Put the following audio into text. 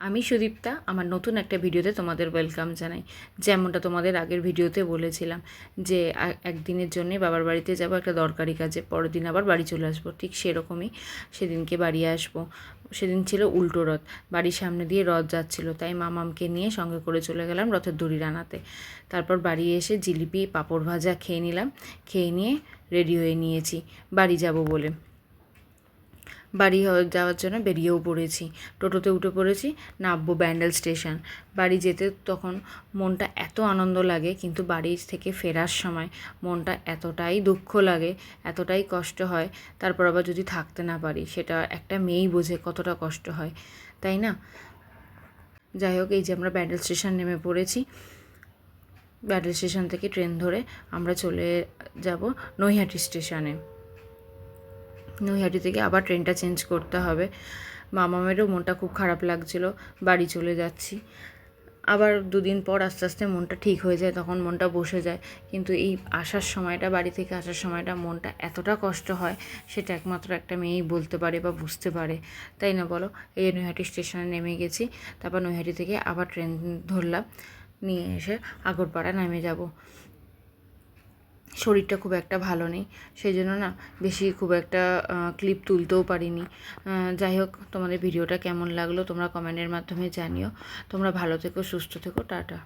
আমি সুদীপ্তা, আমার নতুন একটা ভিডিওতে তোমাদের ওয়েলকাম জানাই। যেমনটা তোমাদের আগের ভিডিওতে বলেছিলাম যে একদিনের জন্যে বাবার বাড়িতে যাব একটা দরকারি কাজে, পরের দিন আবার বাড়ি চলে আসবো। ঠিক সেরকমই সেদিনকে বাড়ি আসবো। সেদিন ছিল উল্টো রথ, বাড়ির সামনে দিয়ে রথ যাচ্ছিলো, তাই মামামকে নিয়ে সঙ্গে করে চলে গেলাম রথের দড়ি টানাতে। তারপর বাড়ি এসে জিলিপি পাঁপড় ভাজা খেয়ে নিলাম, খেয়ে নিয়ে রেডি হয়ে নিয়েছি বাড়ি যাব বলে। বাড়ি যাওয়ার জন্য বেরিয়েও পড়েছি, টোটোতে উঠে পড়েছি, নামবো ব্যান্ডেল স্টেশন। বাড়ি যেতে তখন মনটা এত আনন্দ লাগে, কিন্তু বাড়ি থেকে ফেরার সময় মনটা এতটাই দুঃখ লাগে, এতটাই কষ্ট হয়। তারপর আবার যদি থাকতে না পারি, সেটা একটা মেয়েই বোঝে কতটা কষ্ট হয়, তাই না? যাই হোক, এই যে আমরা ব্যান্ডেল স্টেশন নেমে পড়েছি। ব্যান্ডেল স্টেশন থেকে ট্রেন ধরে আমরা চলে যাব নৈহাটি স্টেশনে। নৈহাটি থেকে আবার ট্রেনটা চেঞ্জ করতে হবে। মামামেরও মনটা খুব খারাপ লাগছিল, বাড়ি চলে যাচ্ছি। আবার দুদিন পর আস্তে আস্তে মনটা ঠিক হয়ে যায়, তখন মনটা বসে যায়। কিন্তু এই আসার সময়টা, বাড়ি থেকে আসার সময়টা মনটা এতটা কষ্ট হয়, সেটা একমাত্র একটা মেয়েই বলতে পারে বা বুঝতে পারে, তাই না বলো? এই নৈহাটি স্টেশনে নেমে গেছি। তারপর নৈহাটি থেকে আবার ট্রেন ধরলাম, নিয়ে এসে আগরপাড়া নেমে যাব। শরীরটা খুব একটা ভালো নেই, সেই জন্য না বেশি খুব একটা ক্লিপ তুলতেও পারিনি। যাই হোক, তোমাদের ভিডিওটা কেমন লাগলো তোমরা কমেন্টের মাধ্যমে জানিও। তোমরা ভালো থেকো, সুস্থ থেকো, টাটা।